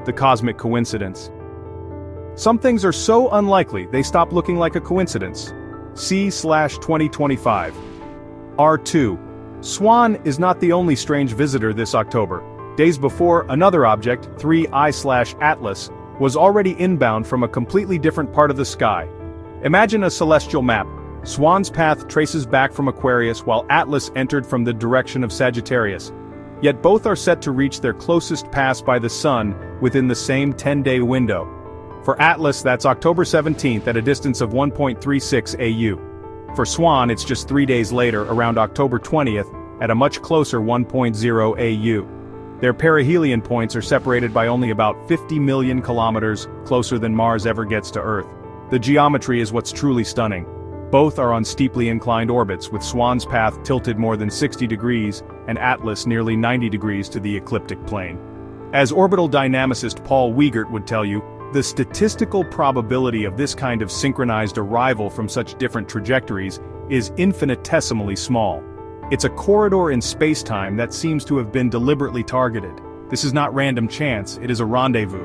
the cosmic coincidence. Some things are so unlikely they stop looking like a coincidence. C/2025. R2 SWAN is not the only strange visitor this October. Days before, another object, 3I/ATLAS, was already inbound from a completely different part of the sky. Imagine a celestial map. SWAN's path traces back from Aquarius while ATLAS entered from the direction of Sagittarius. Yet both are set to reach their closest pass by the Sun within the same 10-day window. For ATLAS, that's October 17th at a distance of 1.36 AU. For SWAN, it's just 3 days later, around October 20th, at a much closer 1.0 AU. Their perihelion points are separated by only about 50 million kilometers, closer than Mars ever gets to Earth. The geometry is what's truly stunning. Both are on steeply inclined orbits, with SWAN's path tilted more than 60 degrees and ATLAS nearly 90 degrees to the ecliptic plane. As orbital dynamicist Paul Wiegert would tell you, the statistical probability of this kind of synchronized arrival from such different trajectories is infinitesimally small. It's a corridor in spacetime that seems to have been deliberately targeted. This is not random chance, it is a rendezvous.